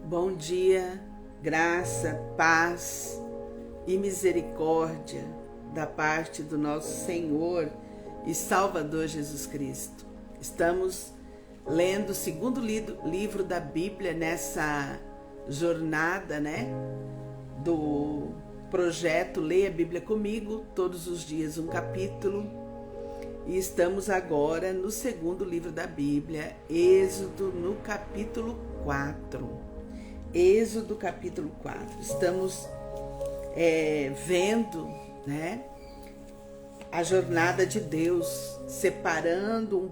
Bom dia, graça, paz e misericórdia da parte do nosso Senhor e Salvador Jesus Cristo. Estamos lendo o segundo livro da Bíblia nessa jornada, do projeto Leia a Bíblia Comigo, todos os dias um capítulo. E estamos agora no segundo livro da Bíblia, Êxodo, no capítulo 4. Êxodo, capítulo 4. Estamos vendo, a jornada de Deus, separando um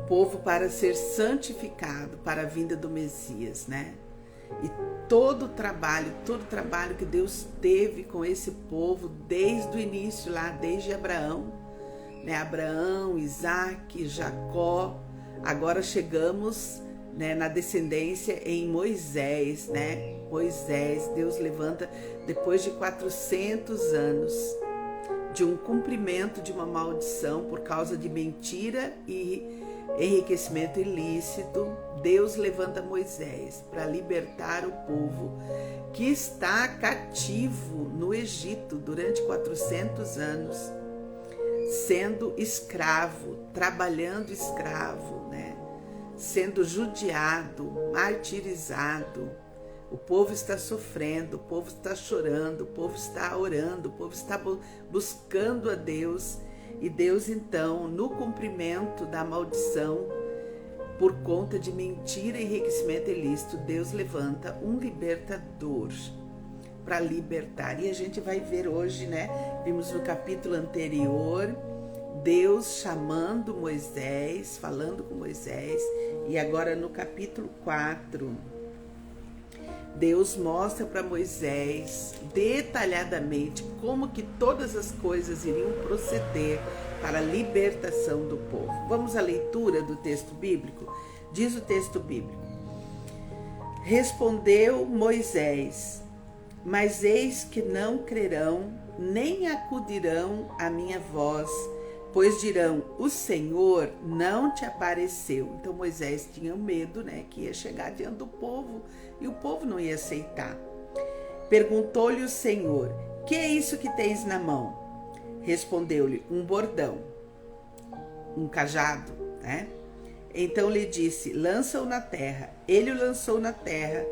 povo para ser santificado para a vinda do Messias, E todo o trabalho que Deus teve com esse povo desde o início lá, desde Abraão, Abraão, Isaac, Jacó. Agora chegamos, na descendência em Moisés, Moisés, Deus levanta depois de 400 anos de um cumprimento de uma maldição por causa de mentira e enriquecimento ilícito. Deus levanta Moisés para libertar o povo que está cativo no Egito durante 400 anos, sendo escravo, trabalhando escravo, sendo judiado, martirizado. O povo está sofrendo, o povo está chorando, o povo está orando, o povo está buscando a Deus. E Deus, então, no cumprimento da maldição, por conta de mentira e enriquecimento ilícito, Deus levanta um libertador para libertar. E a gente vai ver hoje, vimos no capítulo anterior, Deus chamando Moisés, falando com Moisés, e agora no capítulo 4, Deus mostra para Moisés detalhadamente como que todas as coisas iriam proceder para a libertação do povo. Vamos à leitura do texto bíblico? Diz o texto bíblico: Respondeu Moisés: Mas eis que não crerão, nem acudirão à minha voz, pois dirão, o Senhor não te apareceu. Então Moisés tinha medo, que ia chegar diante do povo e o povo não ia aceitar. Perguntou-lhe o Senhor: que é isso que tens na mão? Respondeu-lhe: um bordão, um cajado, Então lhe disse: lança-o na terra. Ele o lançou na terra,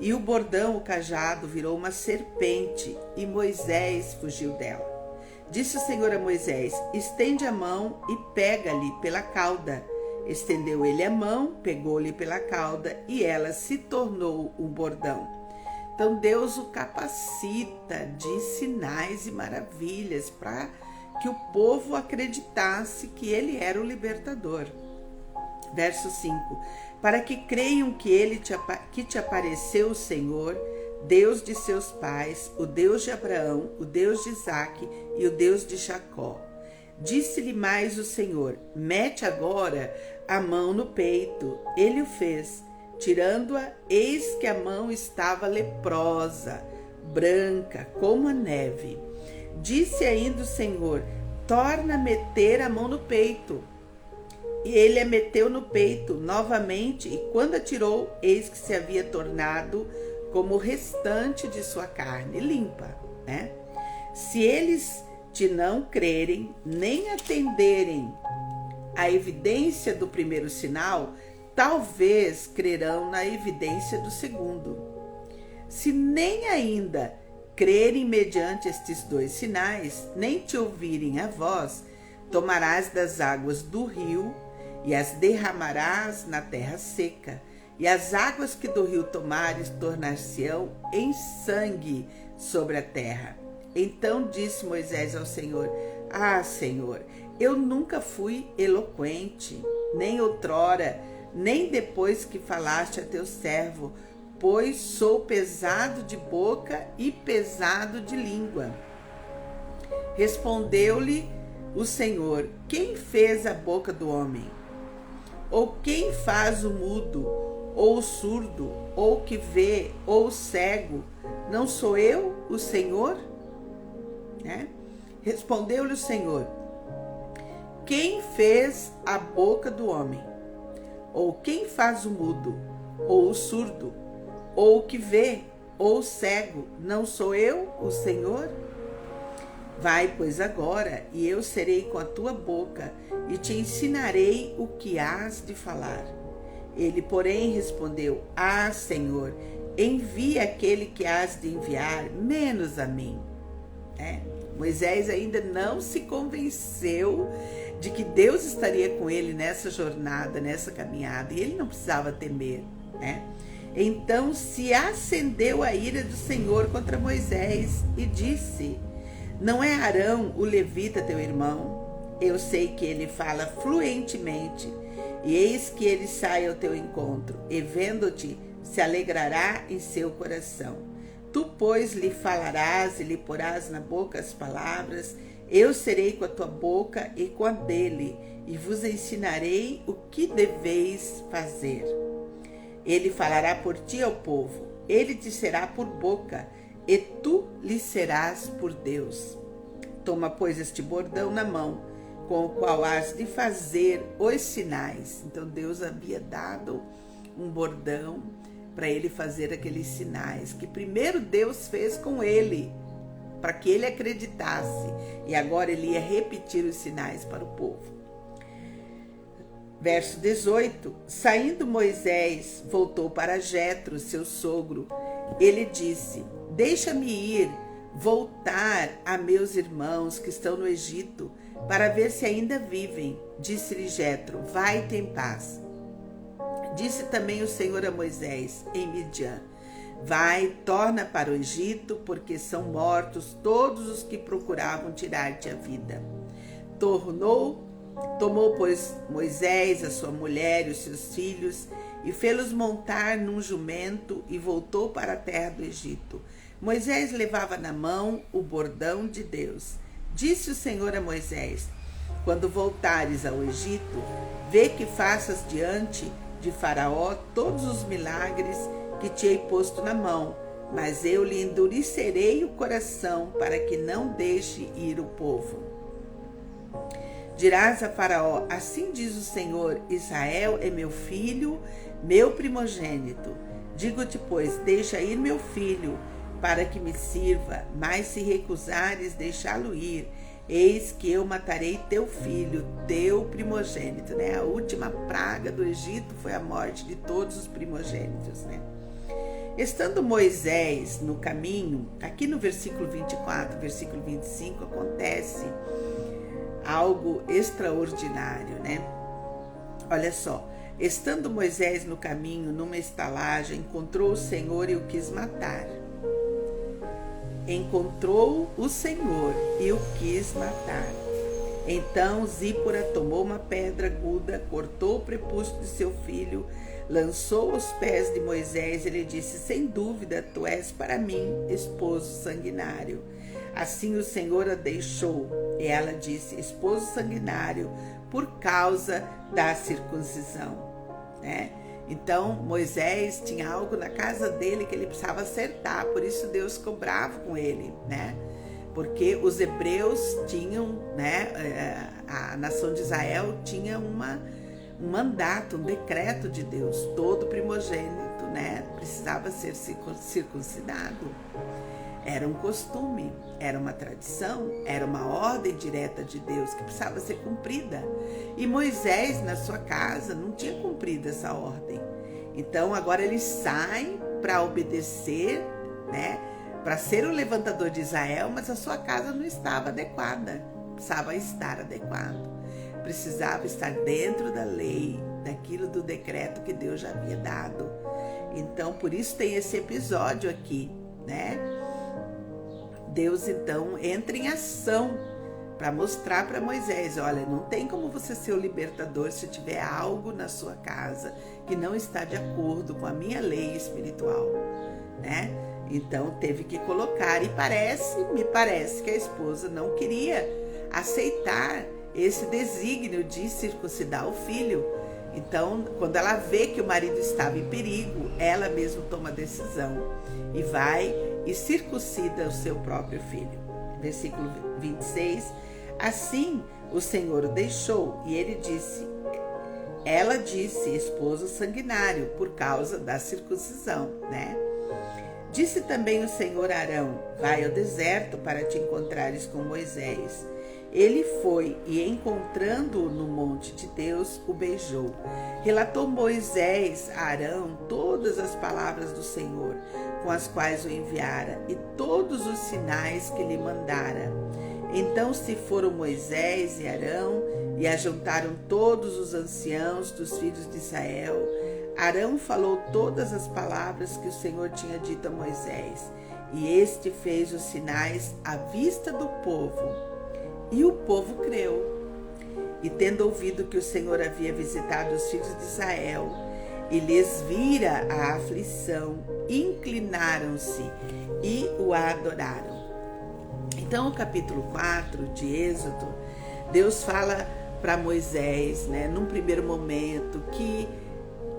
e o bordão, o cajado, virou uma serpente, e Moisés fugiu dela. Disse o Senhor a Moisés: estende a mão e pega-lhe pela cauda. Estendeu ele a mão, pegou-lhe pela cauda, e ela se tornou um bordão. Então Deus o capacita de sinais e maravilhas para que o povo acreditasse que ele era o libertador. Verso 5: para que creiam que te apareceu o Senhor, Deus de seus pais, o Deus de Abraão, o Deus de Isaque e o Deus de Jacó. Disse-lhe mais o Senhor: mete agora a mão no peito. Ele o fez. Tirando-a, eis que a mão estava leprosa, branca como a neve. Disse ainda o Senhor: torna a meter a mão no peito. E ele a meteu no peito novamente, e quando a tirou, eis que se havia tornado como o restante de sua carne, limpa, Se eles te não crerem, nem atenderem à evidência do primeiro sinal, talvez crerão na evidência do segundo. Se nem ainda crerem mediante estes dois sinais, nem te ouvirem a voz, tomarás das águas do rio e as derramarás na terra seca, e as águas que do rio tomares tornar-se-ão em sangue sobre a terra. Então disse Moisés ao Senhor: ah, Senhor, eu nunca fui eloquente, nem outrora, nem depois que falaste a teu servo, pois sou pesado de boca e pesado de língua. Respondeu-lhe o Senhor: quem fez a boca do homem? Ou quem faz o mudo, ou o surdo, ou o que vê, ou o cego? Não sou eu, o Senhor? Respondeu-lhe o Senhor: quem fez a boca do homem? Ou quem faz o mudo? ou o surdo, ou o que vê, ou o cego? Não sou eu, o Senhor? Vai, pois, agora, e eu serei com a tua boca, e te ensinarei o que hás de falar. Ele, porém, respondeu: Ah, Senhor, envia aquele que hás de enviar, menos a mim. Moisés ainda não se convenceu de que Deus estaria com ele nessa jornada, nessa caminhada, e ele não precisava temer, Então se acendeu a ira do Senhor contra Moisés e disse: Não é Arão, o levita, teu irmão? Eu sei que ele fala fluentemente, e eis que ele sai ao teu encontro, e vendo-te, se alegrará em seu coração. Tu, pois, lhe falarás e lhe porás na boca as palavras, eu serei com a tua boca e com a dele, e vos ensinarei o que deveis fazer. Ele falará por ti ao povo, ele te será por boca, e tu lhe serás por Deus. Toma, pois, este bordão na mão, com o qual has de fazer os sinais. Então Deus havia dado um bordão para ele fazer aqueles sinais, que primeiro Deus fez com ele, para que ele acreditasse, e agora ele ia repetir os sinais para o povo. Verso 18: Saindo Moisés, voltou para Jetro, seu sogro. Ele disse: Deixa-me ir, voltar a meus irmãos que estão no Egito, para ver se ainda vivem. Disse-lhe Jetro: Vai-te em paz. Disse também o Senhor a Moisés em Midian: Vai, torna para o Egito, porque são mortos todos os que procuravam tirar-te a vida. Tomou, pois, Moisés a sua mulher e os seus filhos, e fê-los montar num jumento, e voltou para a terra do Egito. Moisés levava na mão o bordão de Deus. Disse o Senhor a Moisés: Quando voltares ao Egito, vê que faças diante de Faraó todos os milagres que te hei posto na mão, mas eu lhe endurecerei o coração para que não deixe ir o povo. Dirás a Faraó: Assim diz o Senhor, Israel é meu filho, meu primogênito. Digo-te, pois, deixa ir meu filho, para que me sirva, mas se recusares deixá-lo ir, eis que eu matarei teu filho, teu primogênito. A última praga do Egito foi a morte de todos os primogênitos. Estando Moisés no caminho, aqui no versículo 24, versículo 25, acontece algo extraordinário, Olha só: estando Moisés no caminho, numa estalagem, encontrou o Senhor e o quis matar. Encontrou o Senhor e o quis matar. Então Zípora tomou uma pedra aguda, cortou o prepúcio de seu filho, lançou aos pés de Moisés e lhe disse: Sem dúvida, tu és para mim esposo sanguinário. Assim o Senhor a deixou. E ela disse: Esposo sanguinário, por causa da circuncisão. Então Moisés tinha algo na casa dele que ele precisava acertar, por isso Deus ficou bravo com ele, Porque os hebreus tinham, a nação de Israel tinha um mandato, um decreto de Deus: todo primogênito, precisava ser circuncidado. Era um costume, era uma tradição, era uma ordem direta de Deus que precisava ser cumprida. E Moisés, na sua casa, não tinha cumprido essa ordem. Então, agora ele sai para obedecer, para ser o levantador de Israel, mas a sua casa não estava adequada. Precisava estar adequado. Precisava estar dentro da lei, daquilo do decreto que Deus já havia dado. Então, por isso tem esse episódio aqui, Deus então entra em ação para mostrar para Moisés: olha, não tem como você ser o libertador se tiver algo na sua casa que não está de acordo com a minha lei espiritual, Então teve que colocar, e me parece que a esposa não queria aceitar esse desígnio de circuncidar o filho. Então, quando ela vê que o marido estava em perigo, ela mesma toma a decisão e vai e circuncida o seu próprio filho. Versículo 26. Assim o Senhor o deixou, e ele disse: Ela disse esposo sanguinário por causa da circuncisão, né? Disse também o Senhor a Arão: vai ao deserto para te encontrares com Moisés. Ele foi e, encontrando-o no monte de Deus, o beijou. Relatou Moisés a Arão todas as palavras do Senhor, com as quais o enviara, e todos os sinais que lhe mandara. Então se foram Moisés e Arão, e ajuntaram todos os anciãos dos filhos de Israel. Arão falou todas as palavras que o Senhor tinha dito a Moisés, e este fez os sinais à vista do povo. E o povo creu. E tendo ouvido que o Senhor havia visitado os filhos de Israel e lhes vira a aflição, inclinaram-se e o adoraram. Então, o capítulo 4 de Êxodo, Deus fala para Moisés, né, num primeiro momento, que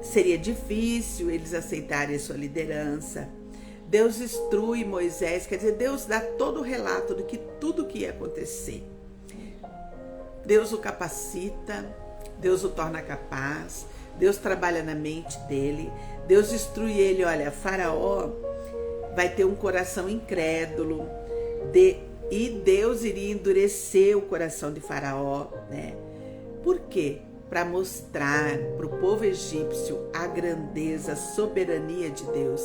seria difícil eles aceitarem a sua liderança. Deus instrui Moisés, quer dizer, Deus dá todo o relato de que tudo que ia acontecer. Deus o capacita, Deus o torna capaz, Deus trabalha na mente dele, Deus instrui ele, olha, Faraó vai ter um coração incrédulo, e Deus iria endurecer o coração de Faraó, né? Por quê? Para mostrar para o povo egípcio a grandeza, a soberania de Deus.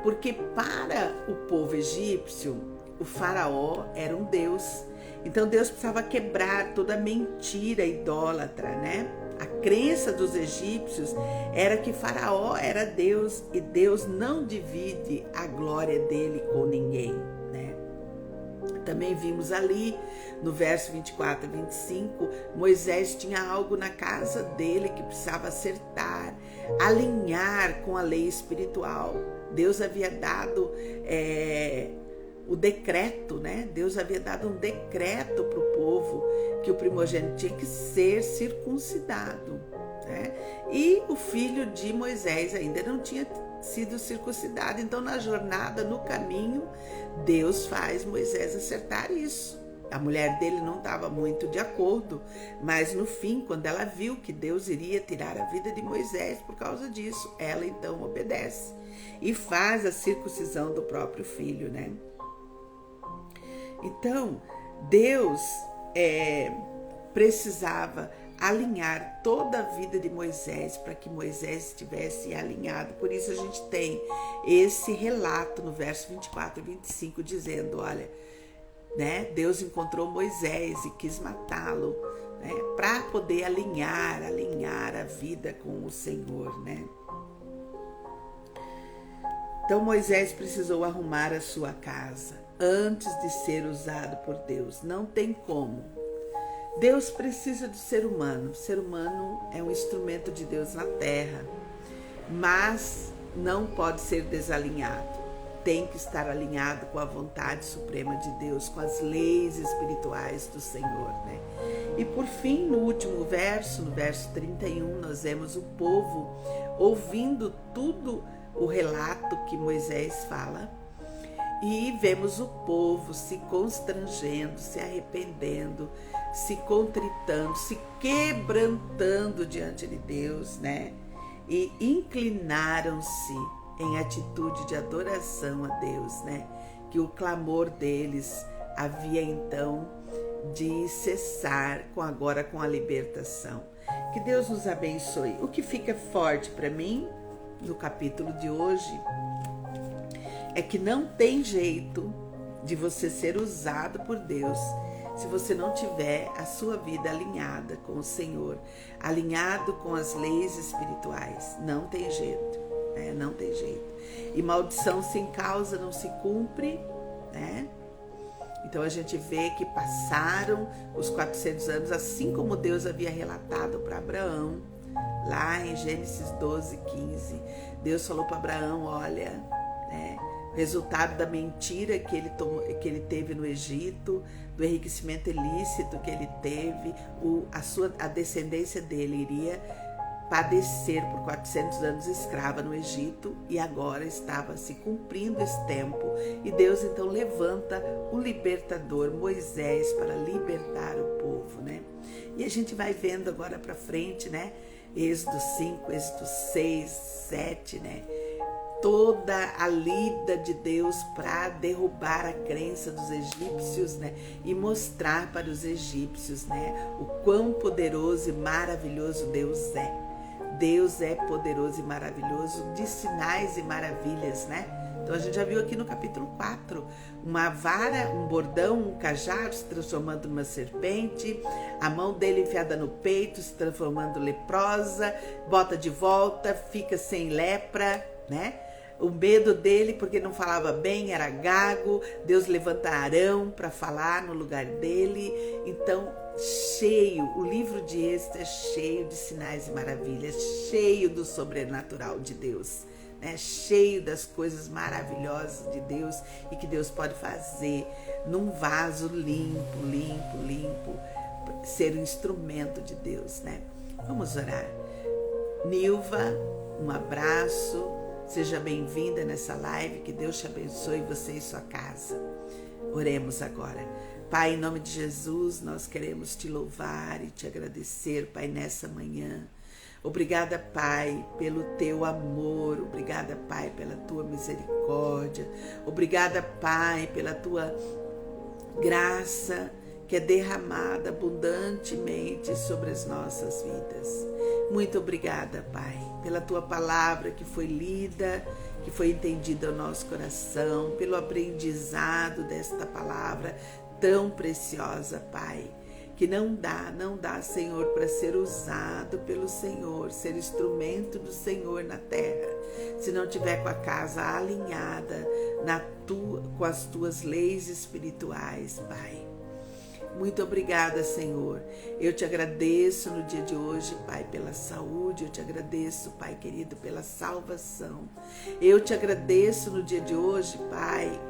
Porque para o povo egípcio, o Faraó era um deus. Então Deus precisava quebrar toda a mentira idólatra, né? A crença dos egípcios era que Faraó era Deus e Deus não divide a glória dele com ninguém, né? Também vimos ali no verso 24 e 25, Moisés tinha algo na casa dele que precisava acertar, alinhar com a lei espiritual. Deus havia dado o decreto, né? Deus havia dado um decreto para o povo que o primogênito tinha que ser circuncidado, né? E o filho de Moisés ainda não tinha sido circuncidado. Então, na jornada, no caminho, Deus faz Moisés acertar isso. A mulher dele não estava muito de acordo, mas no fim, quando ela viu que Deus iria tirar a vida de Moisés por causa disso, ela então obedece e faz a circuncisão do próprio filho, né? Então, Deus precisava alinhar toda a vida de Moisés para que Moisés estivesse alinhado. Por isso a gente tem esse relato no verso 24 e 25 dizendo, olha, né, Deus encontrou Moisés e quis matá-lo, né, para poder alinhar a vida com o Senhor, né? Então Moisés precisou arrumar a sua casa antes de ser usado por Deus. Não tem como. Deus precisa do ser humano. O ser humano é um instrumento de Deus na terra, mas não pode ser desalinhado. Tem que estar alinhado com a vontade suprema de Deus, com as leis espirituais do Senhor, né? E por fim, no último verso, no verso 31, nós vemos o povo ouvindo tudo o relato que Moisés fala, e vemos o povo se constrangendo, se arrependendo, se contritando, se quebrantando diante de Deus, né? E inclinaram-se em atitude de adoração a Deus, né? Que o clamor deles havia então de cessar agora com a libertação. Que Deus nos abençoe. O que fica forte para mim no capítulo de hoje é que não tem jeito de você ser usado por Deus se você não tiver a sua vida alinhada com o Senhor, alinhado com as leis espirituais. Não tem jeito, né? Não tem jeito. E maldição sem causa não se cumpre, né? Então a gente vê que passaram os 400 anos, assim como Deus havia relatado para Abraão, lá em Gênesis 12, 15. Deus falou para Abraão, olha, né, o resultado da mentira que ele teve no Egito, do enriquecimento ilícito que ele teve, a descendência dele iria padecer por 400 anos escrava no Egito, e agora estava se cumprindo esse tempo, e Deus então levanta o libertador Moisés para libertar o povo, né? E a gente vai vendo agora para frente, né, Êxodo 5, Êxodo 6, 7, né? Toda a lida de Deus para derrubar a crença dos egípcios, né? E mostrar para os egípcios, né? O quão poderoso e maravilhoso Deus é. Deus é poderoso e maravilhoso, de sinais e maravilhas, né? Então a gente já viu aqui no capítulo 4, uma vara, um bordão, um cajado se transformando numa serpente, a mão dele enfiada no peito se transformando leprosa, bota de volta, fica sem lepra, né? O medo dele, porque não falava bem, era gago. Deus levanta Arão para falar no lugar dele. Então, o livro de Êxodo é cheio de sinais e maravilhas, cheio do sobrenatural de Deus, né? Cheio das coisas maravilhosas de Deus e que Deus pode fazer num vaso limpo, ser um instrumento de Deus, né? Vamos orar. Nilva, um abraço. Seja bem-vinda nessa live, que Deus te abençoe, você e sua casa. Oremos agora. Pai, em nome de Jesus, nós queremos te louvar e te agradecer, Pai, nessa manhã. Obrigada, Pai, pelo teu amor. Obrigada, Pai, pela tua misericórdia. Obrigada, Pai, pela tua graça que é derramada abundantemente sobre as nossas vidas. Muito obrigada, Pai, pela tua palavra que foi lida, que foi entendida ao nosso coração, pelo aprendizado desta palavra tão preciosa, Pai, que não dá, Senhor, para ser usado pelo Senhor, ser instrumento do Senhor na terra, se não tiver com a casa alinhada com as tuas leis espirituais, Pai. Muito obrigada, Senhor. Eu te agradeço no dia de hoje, Pai, pela saúde. Eu te agradeço, Pai querido, pela salvação. Eu te agradeço no dia de hoje, Pai,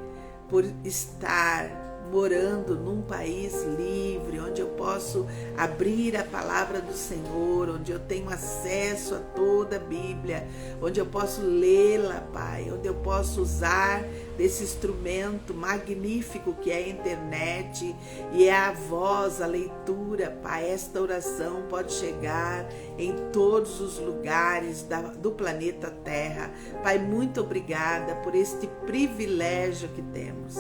por estar morando num país livre, onde eu posso abrir a palavra do Senhor, onde eu tenho acesso a toda a Bíblia, onde eu posso lê-la, Pai, onde eu posso usar desse instrumento magnífico que é a internet e é a voz, a leitura, Pai. Esta oração pode chegar em todos os lugares do planeta Terra. Pai, muito obrigada por este privilégio que temos.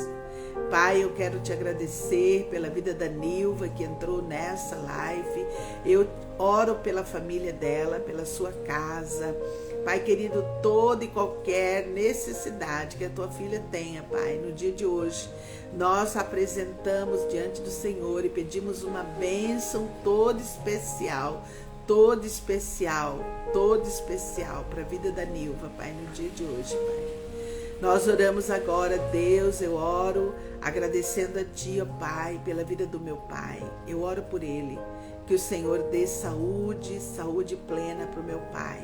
Pai, eu quero te agradecer pela vida da Nilva que entrou nessa live. Eu oro pela família dela, pela sua casa. Pai querido, toda e qualquer necessidade que a tua filha tenha, Pai, no dia de hoje, nós apresentamos diante do Senhor e pedimos uma bênção toda especial para a vida da Nilva, Pai, no dia de hoje, Pai. Nós oramos agora, Deus, eu oro agradecendo a Ti, ó Pai, pela vida do meu pai. Eu oro por ele, que o Senhor dê saúde plena para o meu pai.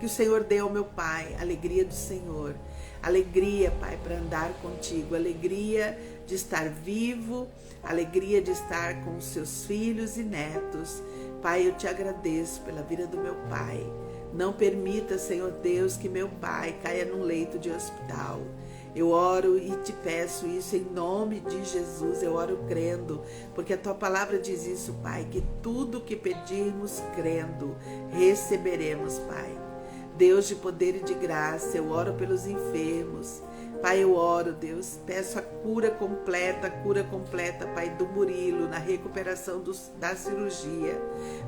Que o Senhor dê ao meu pai alegria do Senhor, alegria, Pai, para andar contigo, alegria de estar vivo, alegria de estar com os seus filhos e netos. Pai, eu te agradeço pela vida do meu pai. Não permita, Senhor Deus, que meu pai caia num leito de hospital. Eu oro e te peço isso em nome de Jesus. Eu oro crendo, porque a tua palavra diz isso, Pai, que tudo que pedirmos crendo, receberemos, Pai. Deus de poder e de graça, eu oro pelos enfermos. Pai, eu oro, Deus, peço a cura completa, Pai, do Murilo, na recuperação da cirurgia.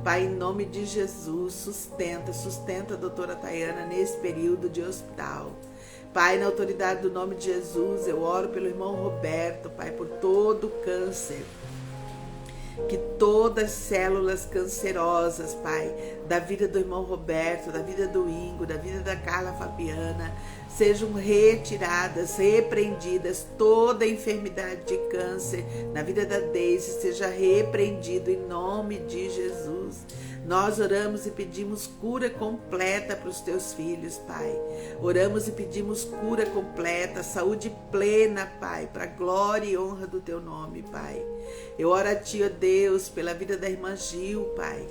Pai, em nome de Jesus, sustenta a doutora Tayana nesse período de hospital. Pai, na autoridade do nome de Jesus, eu oro pelo irmão Roberto, Pai, por todo o câncer. Que todas as células cancerosas, Pai, da vida do irmão Roberto, da vida do Ingo, da vida da Carla Fabiana, sejam retiradas, repreendidas. Toda enfermidade de câncer na vida da Deise seja repreendido em nome de Jesus. Nós oramos e pedimos cura completa para os teus filhos, Pai. Oramos e pedimos cura completa, saúde plena, Pai, para a glória e honra do teu nome, Pai. Eu oro a Ti, ó Deus, pela vida da irmã Gil, Pai.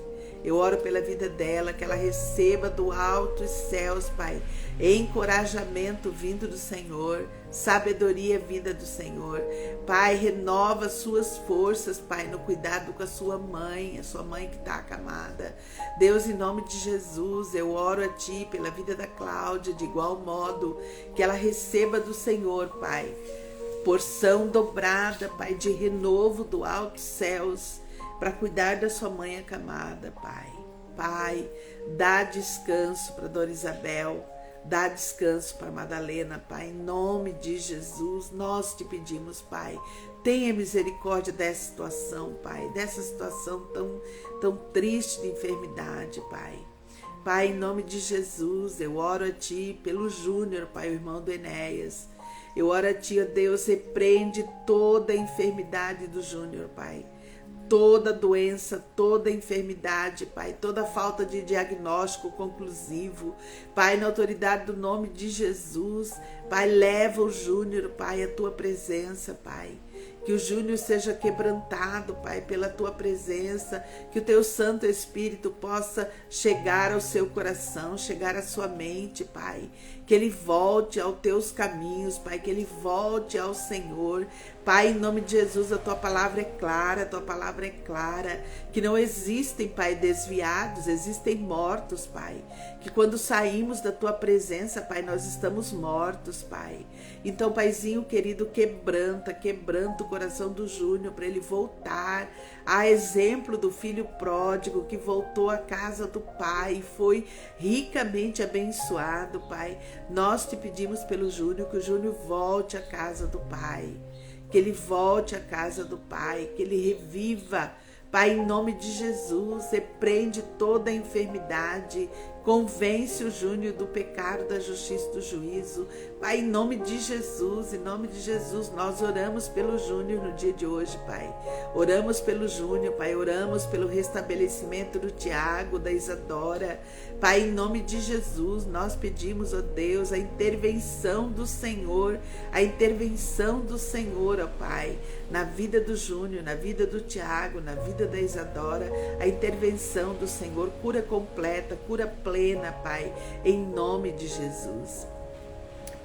Eu oro pela vida dela, que ela receba do alto os céus, Pai, encorajamento vindo do Senhor, sabedoria vinda do Senhor. Pai, renova suas forças, Pai, no cuidado com a sua mãe que está acamada. Deus, em nome de Jesus, eu oro a Ti pela vida da Cláudia, de igual modo, que ela receba do Senhor, Pai, porção dobrada, Pai, de renovo do alto céus, para cuidar da sua mãe acamada, Pai. Pai, dá descanso para Dona Isabel, dá descanso para Madalena, Pai, em nome de Jesus, nós te pedimos, Pai, tenha misericórdia dessa situação, Pai, dessa situação tão triste de enfermidade, Pai. Pai, em nome de Jesus, eu oro a Ti pelo Júnior, Pai, o irmão do Enéas. Eu oro a Ti, ó Deus, repreende toda a enfermidade do Júnior, Pai. Toda doença, toda enfermidade, Pai, toda falta de diagnóstico conclusivo, Pai, na autoridade do nome de Jesus, Pai, leva o Júnior, Pai, à Tua presença, Pai. Que o Júnior seja quebrantado, Pai, pela Tua presença, que o Teu Santo Espírito possa chegar ao seu coração, chegar à sua mente, Pai, que ele volte aos Teus caminhos, Pai, que ele volte ao Senhor. Pai, em nome de Jesus, a Tua palavra é clara, a Tua palavra é clara, que não existem, Pai, desviados, existem mortos, Pai, que quando saímos da Tua presença, Pai, nós estamos mortos, Pai. Então, Paizinho querido, quebranta o coração do Júnior para ele voltar, a exemplo do filho pródigo que voltou à casa do Pai e foi ricamente abençoado, Pai. Nós te pedimos pelo Júnior, que o Júnior volte à casa do Pai, que ele volte à casa do Pai, que ele reviva, Pai, em nome de Jesus, repreende toda a enfermidade, convence o Júnior do pecado, da justiça e do juízo. Pai, em nome de Jesus, nós oramos pelo Júnior no dia de hoje, Pai. Oramos pelo Júnior, Pai, oramos pelo restabelecimento do Tiago, da Isadora. Pai, em nome de Jesus, nós pedimos, ó Deus, a intervenção do Senhor, ó Pai, na vida do Júnior, na vida do Tiago, na vida da Isadora, a intervenção do Senhor, cura completa, cura plena, Pai, em nome de Jesus.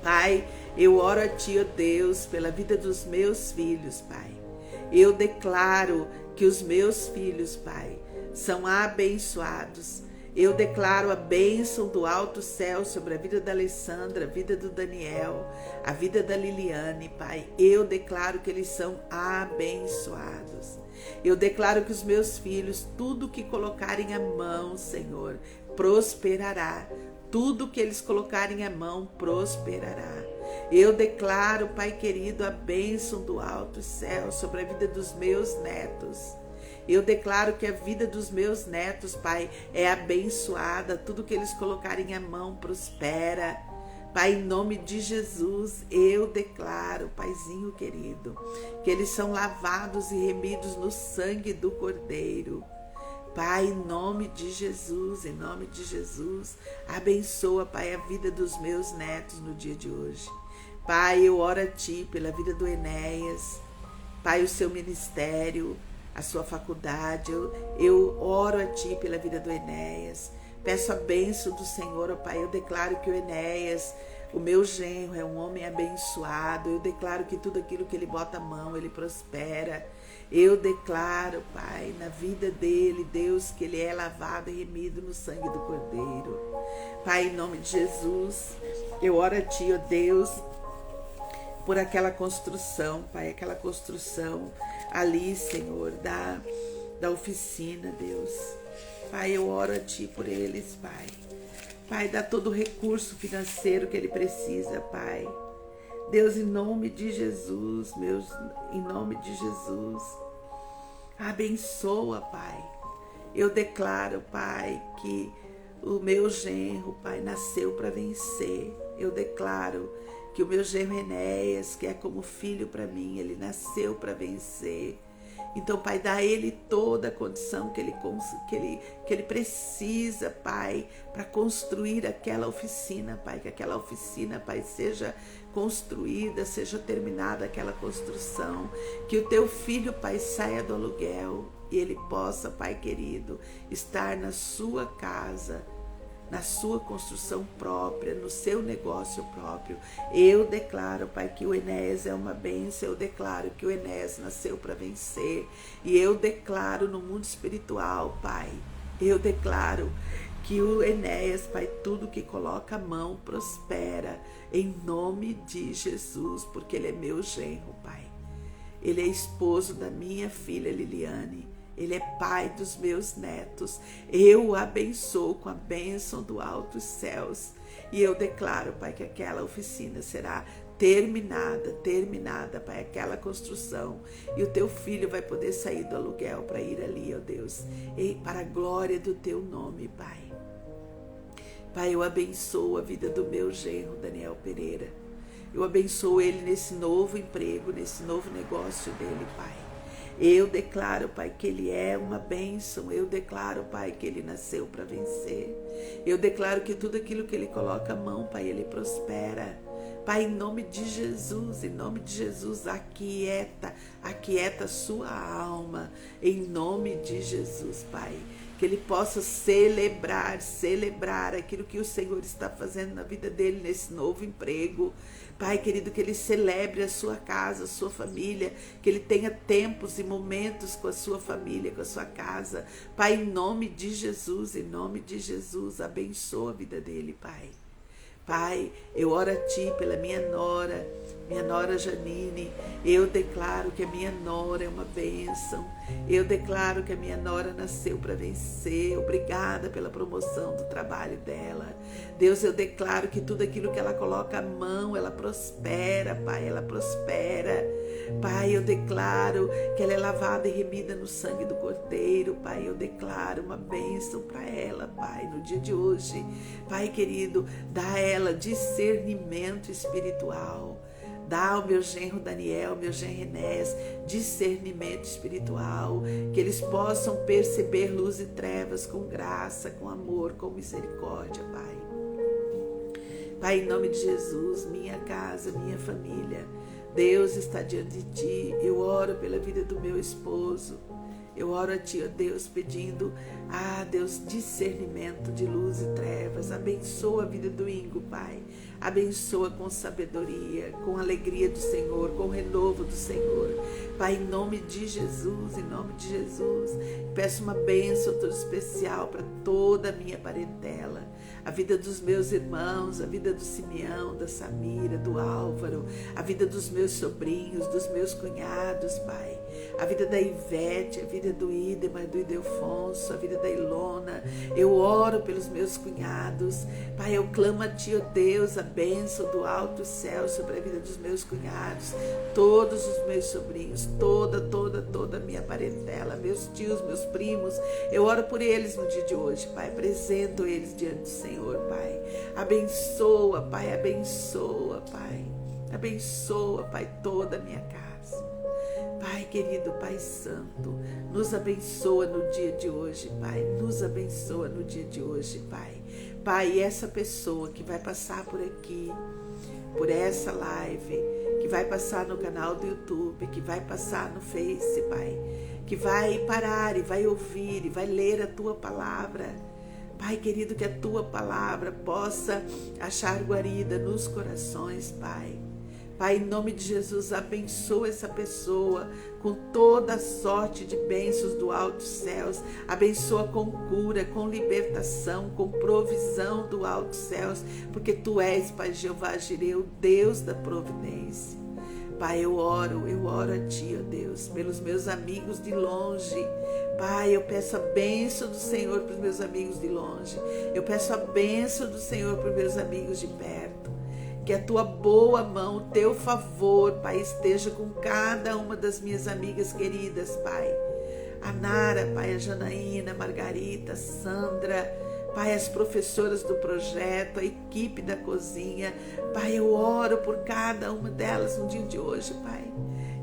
Pai, eu oro a Ti, ó Deus, pela vida dos meus filhos, Pai. Eu declaro que os meus filhos, Pai, são abençoados. Eu declaro a bênção do alto céu sobre a vida da Alessandra, a vida do Daniel, a vida da Liliane, Pai. Eu declaro que eles são abençoados. Eu declaro que os meus filhos, tudo que colocarem a mão, Senhor, prosperará. Tudo que eles colocarem a mão, prosperará. Eu declaro, Pai querido, a bênção do alto céu sobre a vida dos meus netos. Eu declaro que a vida dos meus netos, Pai, é abençoada. Tudo que eles colocarem a mão prospera. Pai, em nome de Jesus, eu declaro, Paizinho querido, que eles são lavados e remidos no sangue do Cordeiro. Pai, em nome de Jesus, abençoa, Pai, a vida dos meus netos no dia de hoje. Pai, eu oro a Ti pela vida do Enéas, Pai, o seu ministério, a sua faculdade, eu oro a Ti pela vida do Enéas, peço a bênção do Senhor, ó Pai, eu declaro que o Enéas, o meu genro, é um homem abençoado, eu declaro que tudo aquilo que ele bota a mão, ele prospera. Eu declaro, Pai, na vida dele, Deus, que ele é lavado e remido no sangue do Cordeiro. Pai, em nome de Jesus, eu oro a Ti, ó Deus, por aquela construção, Pai, aquela construção ali, Senhor, da oficina, Deus. Pai, eu oro a Ti por eles, Pai. Pai, dá todo o recurso financeiro que ele precisa, Pai. Deus, em nome de Jesus, em nome de Jesus, abençoa, Pai. Eu declaro, Pai, que o meu genro, Pai, nasceu para vencer. Eu declaro que o meu genro Enéas, que é como filho para mim, ele nasceu para vencer. Então, Pai, dá a ele toda a condição que ele precisa, Pai, para construir aquela oficina, Pai. Que aquela oficina, Pai, seja construída, seja terminada aquela construção. Que o Teu filho, Pai, saia do aluguel e ele possa, Pai querido, estar na sua casa, na sua construção própria, no seu negócio próprio. Eu declaro, Pai, que o Enéas é uma bênção. Eu declaro que o Enéas nasceu para vencer. E eu declaro no mundo espiritual, Pai, eu declaro que o Enéas, Pai, tudo que coloca a mão prospera, em nome de Jesus, porque ele é meu genro, Pai. Ele é esposo da minha filha Liliane. Ele é pai dos meus netos. Eu o abençoo com a bênção do alto dos céus. E eu declaro, Pai, que aquela oficina será terminada, Pai, aquela construção. E o teu filho vai poder sair do aluguel para ir ali, ó Deus, e para a glória do teu nome, Pai. Pai, eu abençoo a vida do meu genro, Daniel Pereira. Eu abençoo ele nesse novo emprego, nesse novo negócio dele, Pai. Eu declaro, Pai, que ele é uma bênção. Eu declaro, Pai, que ele nasceu para vencer. Eu declaro que tudo aquilo que ele coloca a mão, Pai, ele prospera. Pai, em nome de Jesus, aquieta a sua alma, em nome de Jesus, Pai. Que ele possa celebrar aquilo que o Senhor está fazendo na vida dele, nesse novo emprego. Pai querido, que ele celebre a sua casa, a sua família, que ele tenha tempos e momentos com a sua família, com a sua casa. Pai, em nome de Jesus, abençoa a vida dele, Pai. Pai, eu oro a Ti pela minha nora Janine. Eu declaro que a minha nora é uma bênção. Eu declaro que a minha nora nasceu para vencer. Obrigada pela promoção do trabalho dela. Deus, eu declaro que tudo aquilo que ela coloca a mão, ela prospera, Pai, ela prospera. Pai, eu declaro que ela é lavada e remida no sangue do Cordeiro. Pai, eu declaro uma bênção para ela, Pai, no dia de hoje. Pai querido, dá a ela discernimento espiritual. Dá ao meu genro Daniel, meu genro Enéas, discernimento espiritual, que eles possam perceber luz e trevas com graça, com amor, com misericórdia, Pai. Pai, em nome de Jesus, minha casa, minha família, Deus está diante de Ti. Eu oro pela vida do meu esposo. Eu oro a Ti, ó Deus, pedindo, Deus, discernimento de luz e trevas. Abençoa a vida do Ingo, Pai. Abençoa com sabedoria, com alegria do Senhor, com renovo do Senhor. Pai, em nome de Jesus, peço uma bênção toda especial para toda a minha parentela. A vida dos meus irmãos, a vida do Simeão, da Samira, do Álvaro, a vida dos meus sobrinhos, dos meus cunhados, Pai. A vida da Ivete, a vida do Idemar, do Ildefonso, a vida da Ilona. Eu oro pelos meus cunhados. Pai, eu clamo a Ti, ó Deus, a bênção do alto céu sobre a vida dos meus cunhados, todos os meus sobrinhos, toda a minha parentela, meus tios, meus primos. Eu oro por eles no dia de hoje, Pai. Apresento eles diante do Senhor, Pai. Abençoa, Pai. Abençoa, Pai. Abençoa, Pai, toda a minha casa. Pai querido, Pai santo, nos abençoa no dia de hoje, Pai. Nos abençoa no dia de hoje, Pai. Pai, essa pessoa que vai passar por aqui, por essa live, que vai passar no canal do YouTube, que vai passar no Face, Pai, que vai parar e vai ouvir e vai ler a Tua palavra. Pai querido, que a Tua palavra possa achar guarida nos corações, Pai. Pai, em nome de Jesus, abençoa essa pessoa com toda a sorte de bênçãos do alto céus. Abençoa com cura, com libertação, com provisão do alto céus, porque Tu és, Pai Jeová Jireh, o Deus da providência. Pai, eu oro a Ti, ó Deus, pelos meus amigos de longe. Pai, eu peço a bênção do Senhor para os meus amigos de longe. Eu peço a bênção do Senhor para os meus amigos de perto. Que a Tua boa mão, o Teu favor, Pai, esteja com cada uma das minhas amigas queridas, Pai. A Nara, Pai, a Janaína, a Margarita, a Sandra, Pai, as professoras do projeto, a equipe da cozinha. Pai, eu oro por cada uma delas no dia de hoje, Pai.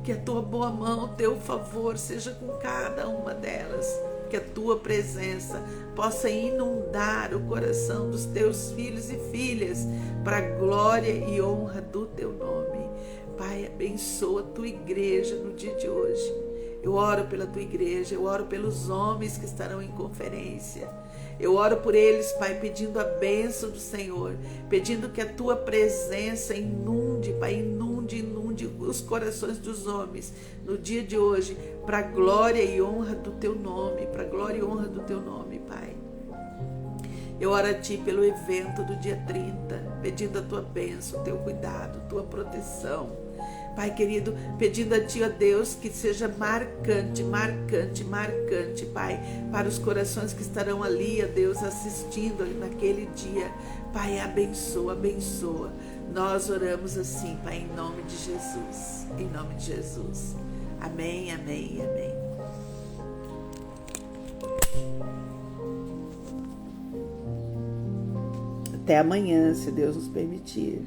Que a Tua boa mão, o Teu favor seja com cada uma delas. Que a Tua presença possa inundar o coração dos Teus filhos e filhas para a glória e honra do Teu nome. Pai, abençoa a Tua igreja no dia de hoje. Eu oro pela tua igreja, eu oro pelos homens que estarão em conferência. Eu oro por eles, Pai, pedindo a bênção do Senhor, pedindo que a tua presença inunde, Pai, inunde os corações dos homens no dia de hoje, para a glória e honra do teu nome, para a glória e honra do teu nome, Pai. Eu oro a Ti pelo evento do dia 30, pedindo a Tua bênção, o Teu cuidado, Tua proteção. Pai querido, pedindo a Ti, ó Deus, que seja marcante, Pai, para os corações que estarão ali, ó Deus, assistindo naquele dia. Pai, abençoa. Nós oramos assim, Pai, em nome de Jesus. Em nome de Jesus. Amém. Até amanhã, se Deus nos permitir.